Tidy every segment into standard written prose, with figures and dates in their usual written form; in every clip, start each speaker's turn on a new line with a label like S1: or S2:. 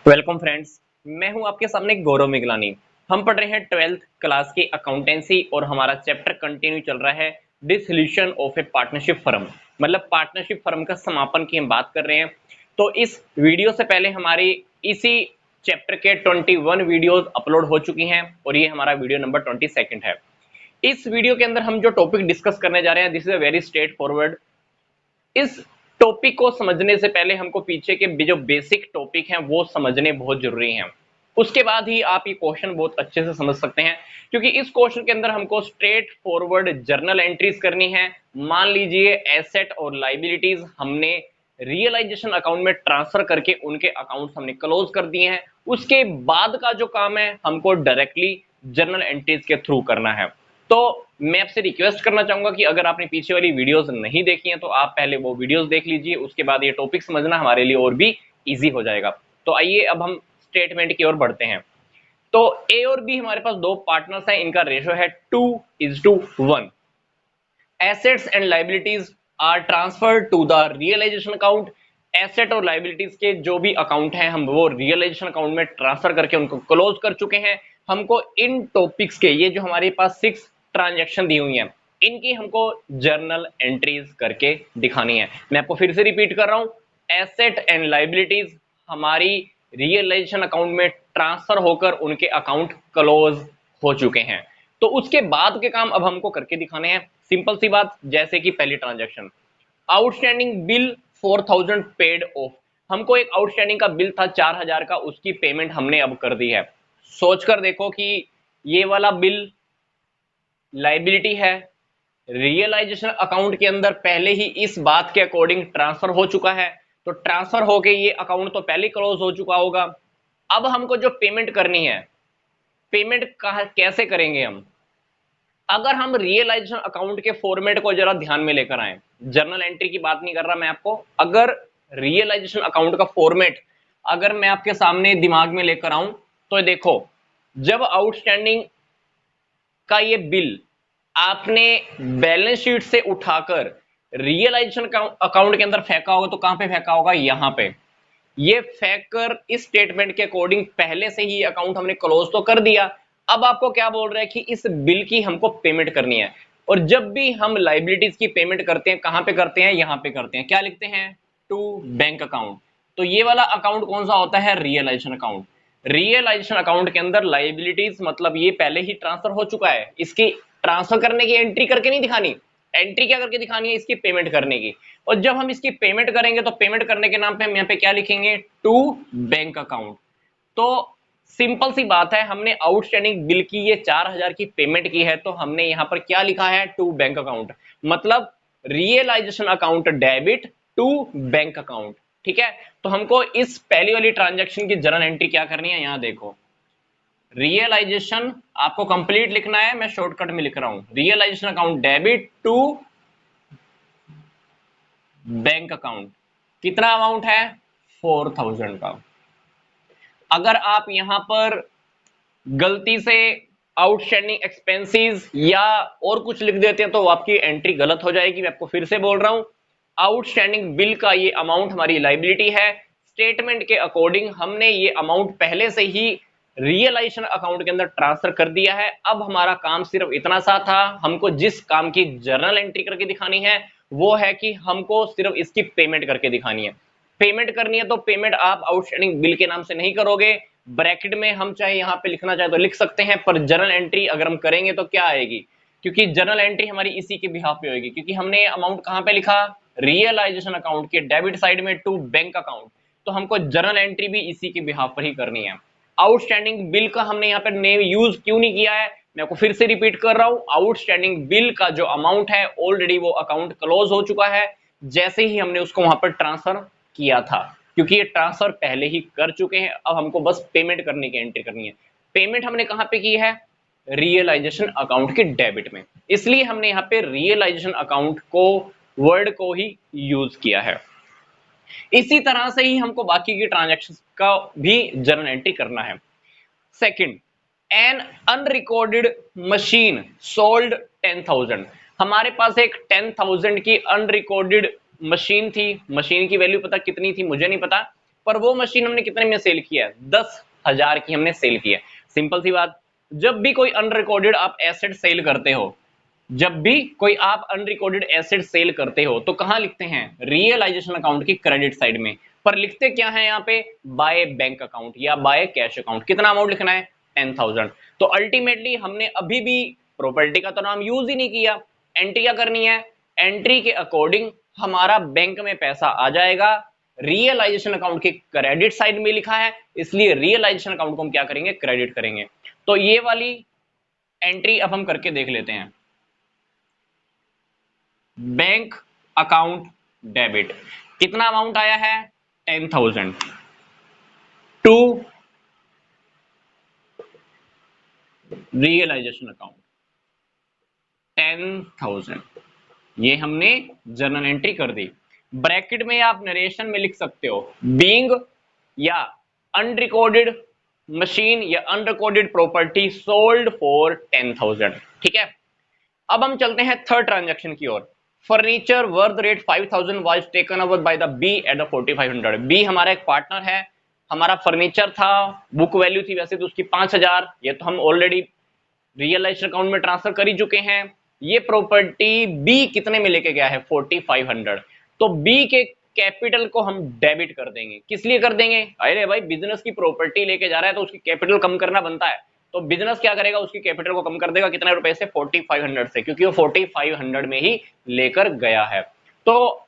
S1: Welcome friends. मैं हूं आपके सामने गौरव मिगलानी। हम पढ़ रहे हैं 12th क्लास की अकाउंटेंसी और हमारा चैप्टर कंटिन्यू चल रहा है dissolution of A partnership firm, मतलब पार्टनरशिप फर्म का समापन की हम बात कर रहे हैं। तो इस वीडियो से पहले हमारी इसी चैप्टर के 21 वीडियोस अपलोड हो चुकी हैं और ये हमारा वीडियो नंबर 22 है। इस वीडियो के अंदर हम जो टॉपिक डिस्कस करने जा रहे हैं, this is a very straight forward. इस टॉपिक को समझने से पहले हमको पीछे के जो बेसिक टॉपिक हैं वो समझने बहुत जरूरी हैं। उसके बाद ही आप ये क्वेश्चन बहुत अच्छे से समझ सकते हैं, क्योंकि इस क्वेश्चन के अंदर हमको स्ट्रेट फॉरवर्ड जर्नल एंट्रीज करनी है। मान लीजिए एसेट और लाइबिलिटीज हमने रियलाइजेशन अकाउंट में ट्रांसफर करके उनके अकाउंट्स हमने क्लोज कर दिए हैं। उसके बाद का जो काम है हमको डायरेक्टली जर्नल एंट्रीज के थ्रू करना है। तो मैं आपसे रिक्वेस्ट करना चाहूंगा कि अगर आपने पीछे वाली वीडियोस नहीं देखी हैं तो आप पहले वो वीडियोस देख लीजिए, उसके बाद ये टॉपिक समझना हमारे लिए और भी इजी हो जाएगा। तो आइए अब हम स्टेटमेंट की ओर बढ़ते हैं। तो ए और बी हमारे पास दो पार्टनर्स हैं, इनका रेशो है 2:1। Assets and liabilities are transferred to the realisation account. Asset और लाइबिलिटीज के जो भी अकाउंट हैं हम वो रियलाइजेशन अकाउंट में ट्रांसफर करके उनको क्लोज कर चुके हैं। हमको इन टॉपिक्स के ये जो हमारे पास 6 ट्रांजैक्शन दी हुई हैं इनकी हमको जर्नल एंट्रीज करके दिखानी है। मैं आपको फिर से रिपीट कर रहा हूं, एसेट एंड लाइबिलिटीज हमारी रियलाइजेशन अकाउंट में ट्रांसफर होकर उनके अकाउंट क्लोज हो चुके हैं। तो उसके बाद के काम अब हमको करके दिखाने हैं। सिंपल सी बात, जैसे कि पहली transaction outstanding bill 4000 paid of. हमको एक आउटस्टैंडिंग का बिल था 4000 का, उसकी पेमेंट हमने अब कर दी है। सोचकर देखो कि ये वाला बिल लाइबिलिटी है, रियलाइजेशन अकाउंट के अंदर पहले ही इस बात के अकॉर्डिंग ट्रांसफर हो चुका है। तो ट्रांसफर होके ये अकाउंट तो पहले क्लोज हो चुका होगा। अब हमको जो पेमेंट करनी है, पेमेंट कैसे करेंगे हम? अगर हम रियलाइजेशन अकाउंट के फॉर्मेट को जरा ध्यान में लेकर आए, जर्नल एंट्री की बात नहीं कर रहा मैं आपको, अगर रियलाइजेशन अकाउंट का फॉर्मेट अगर मैं आपके सामने दिमाग में लेकर आऊं तो देखो, जब आउटस्टैंडिंग का ये बिल आपने बैलेंस शीट से उठाकर रियलाइजेशन अकाउंट के अंदर फेंका होगा तो कहां पे फेंका होगा? यहां पे। ये फेंक कर इस स्टेटमेंट के अकॉर्डिंग पहले से ही अकाउंट हमने क्लोज तो कर दिया। अब आपको क्या बोल रहा है कि इस बिल की हमको पेमेंट करनी है। और जब भी हम लाइबिलिटीज की पेमेंट करते हैं कहां पे करते हैं? यहां पे करते हैं। क्या लिखते हैं? To bank account. तो ये वाला अकाउंट कौन सा होता है? Realisation account. रियलाइजेशन अकाउंट के अंदर लाइबिलिटीज मतलब ये पहले ही ट्रांसफर हो चुका है, इसकी ट्रांसफर करने की एंट्री करके नहीं दिखानी। एंट्री क्या करके दिखानी है? इसकी पेमेंट करने की। और जब हम इसकी पेमेंट करेंगे तो पेमेंट करने के नाम पे हम यहाँ पे क्या लिखेंगे? To bank account. तो सिंपल सी बात है, हमने आउटस्टैंडिंग बिल की ये 4000 की पेमेंट की है तो हमने यहां पर क्या लिखा है? To bank account. मतलब realisation account debit to bank account. ठीक है, तो हमको इस पहली वाली ट्रांजैक्शन की जर्नल एंट्री क्या करनी है? यहां देखो, रियलाइजेशन आपको कंप्लीट लिखना है, मैं शॉर्टकट में लिख रहा हूं, realisation account debit to bank account. कितना अमाउंट है? 4000 का। अगर आप यहां पर गलती से आउटस्टैंडिंग एक्सपेंसेस या और कुछ लिख देते हैं तो आपकी एंट्री गलत हो जाएगी। मैं आपको फिर से बोल रहा हूं, आउटस्टैंडिंग बिल का ये अमाउंट हमारी लाइबिलिटी है। स्टेटमेंट के अकॉर्डिंग हमने ये अमाउंट पहले से ही रियलाइजेशन अकाउंट के अंदर ट्रांसफर कर दिया है। अब हमारा काम सिर्फ इतना सा था, हमको जिस काम की जर्नल एंट्री करके दिखानी है वो है कि हमको सिर्फ इसकी पेमेंट करके दिखानी है। पेमेंट करनी है तो पेमेंट आप आउटस्टैंडिंग बिल के नाम से नहीं करोगे, ब्रैकेट में हम चाहे यहां पे लिखना चाहे तो लिख सकते हैं, पर जर्नल एंट्री अगर हम करेंगे तो क्या आएगी? क्योंकि जर्नल एंट्री हमारी इसी के बिहाफ पे होगी, क्योंकि हमने अमाउंट कहां पे लिखा? रियलाइजेशन अकाउंट के डेबिट साइड में टू बैंक अकाउंट। तो हमको जर्नल एंट्री भी इसी के बिहाफ पर ही करनी है। आउटस्टैंडिंग बिल का हमने यहाँ पर नेम यूज क्यों नहीं किया है? मैं आपको फिर से रिपीट कर रहा हूं, आउटस्टैंडिंग बिल का जो अमाउंट है ऑलरेडी वो अकाउंट क्लोज हो चुका है जैसे ही हमने उसको वहां पर ट्रांसफर किया था, क्योंकि ये ट्रांसफर पहले ही कर चुके हैं। अब हमको बस पेमेंट करने की एंट्री करनी है। पेमेंट हमने कहां पे की है? रियलाइजेशन अकाउंट के डेबिट में, इसलिए हमने यहाँ पे रियलाइजेशन अकाउंट को वर्ड को ही यूज किया है। इसी तरह से ही हमको बाकी की ट्रांजैक्शन का भी जर्नल एंट्री करना है। Second, an unrecorded machine sold 10,000। हमारे पास एक 10,000 की अनरिकॉर्डेड मशीन थी। मशीन की वैल्यू पता कितनी थी? मुझे नहीं पता, पर वो मशीन हमने कितने में सेल किया है, 10,000 की हमने सेल की है। सिंपल सी बात, जब भी कोई अनरिकॉर्डेड आप एसेट सेल करते हो, जब भी कोई आप अनरिकॉर्डेड एसेट सेल करते हो तो कहां लिखते हैं, रियलाइजेशन अकाउंट की क्रेडिट साइड में। पर लिखते क्या है यहाँ पे, बाय बैंक अकाउंट या बाय कैश अकाउंट। कितना अमाउंट लिखना है, 10,000। तो अल्टीमेटली हमने अभी भी प्रॉपर्टी का तो नाम यूज ही नहीं किया, एंट्री क्या करनी है, एंट्री के अकॉर्डिंग हमारा बैंक में पैसा आ जाएगा, रियलाइजेशन अकाउंट के क्रेडिट साइड में लिखा है, इसलिए रियलाइजेशन अकाउंट को हम क्या करेंगे, क्रेडिट करेंगे। तो ये वाली एंट्री अब हम करके देख लेते हैं। बैंक अकाउंट डेबिट, कितना अमाउंट आया है, 10,000 टू रियलाइजेशन अकाउंट 10,000, ये हमने जर्नल एंट्री कर दी। ब्रैकेट में आप नरेशन में लिख सकते हो बीइंग या अनरिकॉर्डेड मशीन या अनरिकॉर्डेड प्रॉपर्टी सोल्ड फॉर 10,000। ठीक है, अब हम चलते हैं थर्ड ट्रांजैक्शन की ओर। Furniture worth rate 5,000 was taken over by the B at the 4,500। B हमारा एक पार्टनर है, हमारा फर्नीचर था, बुक वैल्यू थी वैसे तो उसकी 5,000, ये तो हम ऑलरेडी रियलाइजेशन अकाउंट में ट्रांसफर कर ही चुके हैं। ये प्रॉपर्टी बी कितने में लेके गया है, 4,500। तो बी के कैपिटल को हम डेबिट कर देंगे। किस लिए कर देंगे, अरे भाई बिजनेस की प्रॉपर्टी लेके जा रहा है तो उसकी कैपिटल कम करना बनता है। तो बिजनेस क्या करेगा, उसकी कैपिटल को कम कर देगा, कितने रुपए से, 4,500 से, क्योंकि वो 4,500 में ही लेकर गया है। तो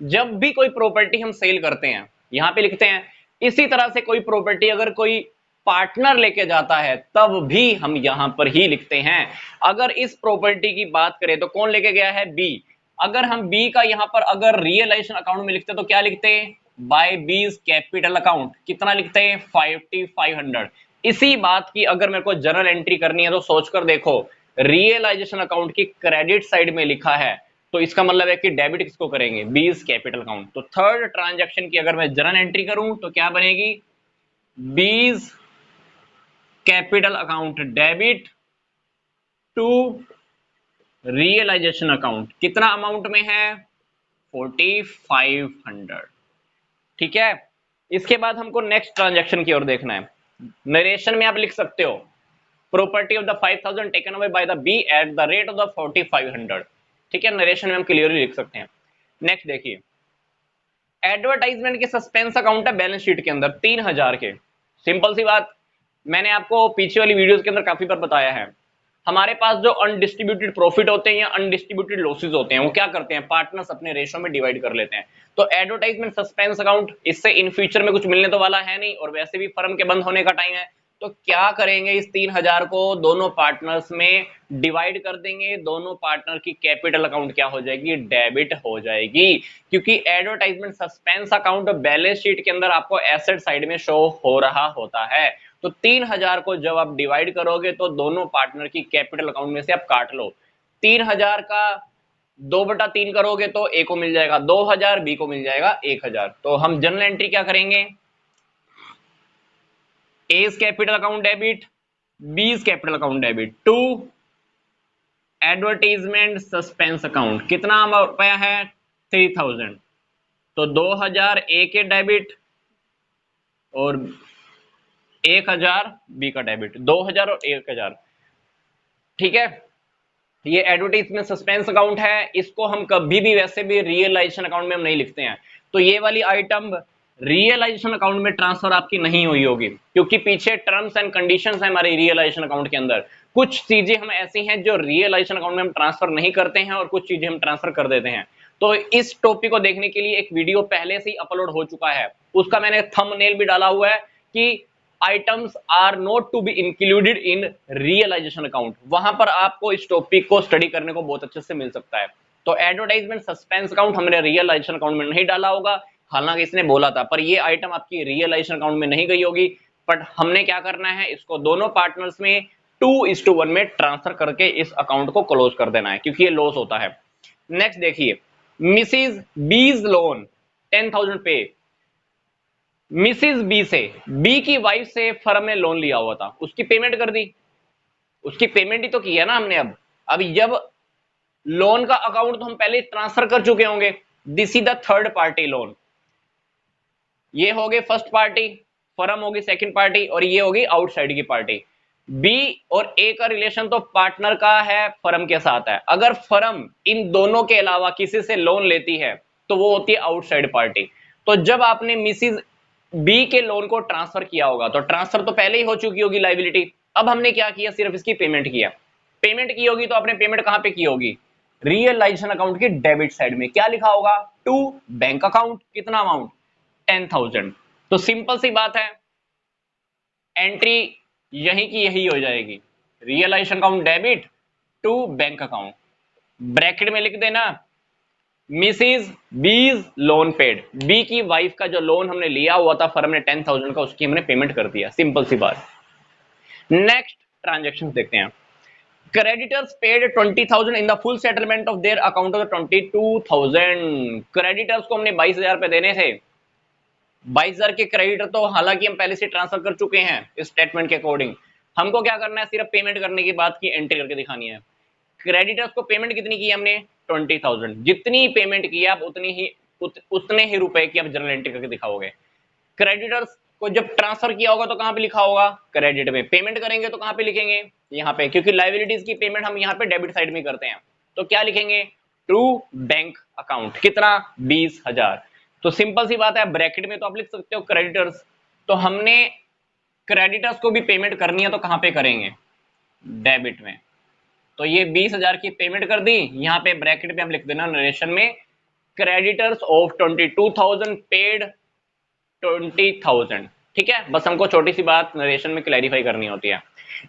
S1: जब भी कोई प्रॉपर्टी हम सेल करते हैं, यहां पे लिखते हैं, इसी तरह से कोई प्रॉपर्टी अगर कोई पार्टनर लेके जाता है तब भी हम यहां पर ही लिखते हैं। अगर इस प्रॉपर्टी की बात करें तो कौन लेके गया है, बी। अगर हम बी का यहां पर अगर रियलाइजेशन अकाउंट में लिखते तो क्या लिखते हैं, बाय बीज कैपिटल अकाउंट, कितना लिखते हैं, 5,500। इसी बात की अगर मेरे को जर्नल एंट्री करनी है तो सोचकर देखो, रियलाइजेशन अकाउंट की क्रेडिट साइड में लिखा है, तो इसका मतलब है कि डेबिट किसको करेंगे, बीज कैपिटल अकाउंट। तो थर्ड ट्रांजैक्शन की अगर मैं जर्नल एंट्री करूं तो क्या बनेगी, B's capital account debit to realisation account, कितना अमाउंट में है, 4,500। ठीक है, इसके बाद हमको नेक्स्ट ट्रांजैक्शन की ओर देखना है। नरेशन में आप लिख सकते हो property of the 5,000 taken away by the B at the rate of the 4,500। ठीक है, नरेशन में हम क्लियरली लिख सकते हैं। नेक्स्ट देखिए, एडवर्टाइजमेंट के सस्पेंस अकाउंट है बैलेंस शीट के अंदर 3,000 के। सिंपल सी बात, मैंने आपको पीछे वाली वीडियोस के अंदर काफी बार बताया है, हमारे पास जो अनडिस्ट्रीब्यूटेड प्रॉफिट होते हैं या अनडिस्ट्रीब्यूटेड लॉसेस होते हैं वो क्या करते हैं, पार्टनर्स अपने रेशो में डिवाइड कर लेते हैं। तो एडवर्टाइजमेंट सस्पेंस अकाउंट, इससे इन फ्यूचर में कुछ मिलने तो वाला है नहीं, और वैसे भी फर्म के बंद होने का टाइम है, तो क्या करेंगे, इस 3,000 को दोनों पार्टनर्स में डिवाइड कर देंगे, दोनों पार्टनर की कैपिटल अकाउंट क्या हो जाएगी, डेबिट हो जाएगी। क्योंकि advertisement suspense account balance sheet के अंदर आपको एसेट साइड में शो हो रहा होता है। तो 3,000 को जब आप डिवाइड करोगे तो दोनों पार्टनर की कैपिटल अकाउंट में से आप काट लो। 3,000 का 2/3 करोगे तो ए को मिल जाएगा 2,000, बी को मिल जाएगा 1,000। तो हम जनरल एंट्री क्या करेंगे, as capital account debit, B's capital account debit to advertisement suspense account, कितना रुपया है, 3,000। तो 2,000 ए के डेबिट और 1,000 बी का डेबिट, 2,000 और 1,000। ठीक है, ये एडवर्टाइजमेंट सस्पेंस अकाउंट है, इसको हम कभी भी वैसे भी रियलाइजेशन अकाउंट में हम नहीं लिखते हैं। तो ये वाली आइटम रियलाइजेशन अकाउंट में ट्रांसफर आपकी नहीं हुई होगी, क्योंकि पीछे टर्म्स एंड कंडीशंस है हमारे रियलाइजेशन अकाउंट के अंदर। कुछ चीजें हम ऐसी हैं जो रियलाइजेशन अकाउंट में हम ट्रांसफर नहीं करते हैं और कुछ चीजें हम ट्रांसफर कर देते हैं। तो इस टॉपिक को देखने के लिए एक वीडियो पहले से ही अपलोड हो चुका है, उसका मैंने थंबनेल भी डाला हुआ है कि items are not to be included in realisation account, वहां पर आपको इस टॉपिक को स्टडी करने को बहुत अच्छे से मिल सकता है। तो एडवर्टाइजमेंट सस्पेंस अकाउंट हमने रियलाइजेशन अकाउंट में नहीं डाला होगा, हालांकि इसने बोला था, पर ये आइटम आपकी रियलाइजेशन अकाउंट में नहीं गई होगी। बट हमने क्या करना है, इसको दोनों पार्टनर्स में 2:1 में ट्रांसफर करके इस अकाउंट को क्लोज कर देना है, क्योंकि ये लॉस होता है। नेक्स्ट देखिए, मिसिज बीज लोन 10,000 पे, मिसिज बी से, बी की वाइफ से फर्म ने लोन लिया हुआ था, उसकी पेमेंट कर दी, उसकी पेमेंट ही तो की है ना हमने। अब जब लोन का अकाउंट तो हम पहले ट्रांसफर कर चुके होंगे, this is the third party loan. ये हो गई फर्स्ट पार्टी, फर्म होगी सेकंड पार्टी, और ये होगी आउटसाइड की पार्टी। बी और ए का रिलेशन तो पार्टनर का है, फर्म के साथ है। अगर फर्म इन दोनों के अलावा किसी से लोन लेती है तो वो होती है आउटसाइड पार्टी। तो जब आपने मिसिज बी के लोन को ट्रांसफर किया होगा तो ट्रांसफर तो पहले ही हो चुकी होगी लायबिलिटी, अब हमने क्या किया, सिर्फ इसकी पेमेंट किया। पेमेंट की होगी तो आपने पेमेंट कहां पे की होगी, रियलाइजेशन अकाउंट की डेबिट साइड में। क्या लिखा होगा, टू बैंक अकाउंट, कितना अमाउंट, 10,000। तो सिंपल सी बात है, एंट्री यही की यही हो जाएगी, realisation account debit to bank account. Bracket में लिख देना Mrs B's loan paid, B की वाइफ का जो लोन हमने लिया हुआ था फर्म ने 10,000 का, उसकी हमने पेमेंट कर दिया, सिंपल सी बात। नेक्स्ट ट्रांजेक्शन देखते हैं। Creditors paid 20,000 in the full settlement of their account of 22,000। Creditors को हमने 22,000 रुपए देने थे। 22,000 के क्रेडिटर तो हालांकि हम पहले से ट्रांसफर कर चुके हैं इस स्टेटमेंट के अकॉर्डिंग। हमको क्या करना है, सिर्फ पेमेंट करने के बाद की एंट्री करके दिखानी है। क्रेडिटर्स को पेमेंट कितनी की हमने, 20,000। जितनी पेमेंट की आप उतने ही रुपए की आप जर्नल एंट्री करके दिखाओगे। क्रेडिटर्स को जब ट्रांसफर किया होगा तो कहां पे लिखा होगा, क्रेडिट में। पेमेंट करेंगे तो कहां पे लिखेंगे, यहां पे, क्योंकि लायबिलिटीज की पेमेंट हम यहां पे डेबिट साइड में करते हैं। तो क्या लिखेंगे, टू बैंक अकाउंट, कितना, 20,000। तो सिंपल सी बात है, ब्रैकेट में तो आप लिख सकते हो क्रेडिटर्स। तो हमने क्रेडिटर्स को भी पेमेंट करनी है तो कहां पे करेंगे, डेबिट में। तो ये 20,000 की पेमेंट कर दी, यहां पे ब्रैकेट में हम लिख देना नरेशन में क्रेडिटर्स ऑफ 22,000 पेड 20,000। ठीक है, बस हमको छोटी सी बात नरेशन में क्लैरिफाई करनी होती है।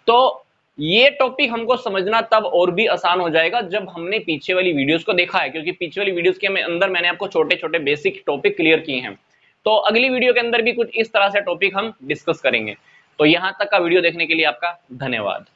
S1: तो ये टॉपिक हमको समझना तब और भी आसान हो जाएगा जब हमने पीछे वाली वीडियोस को देखा है, क्योंकि पीछे वाली वीडियोस के अंदर मैंने आपको छोटे छोटे बेसिक टॉपिक क्लियर किए हैं। तो अगली वीडियो के अंदर भी कुछ इस तरह से टॉपिक हम डिस्कस करेंगे। तो यहां तक का वीडियो देखने के लिए आपका धन्यवाद।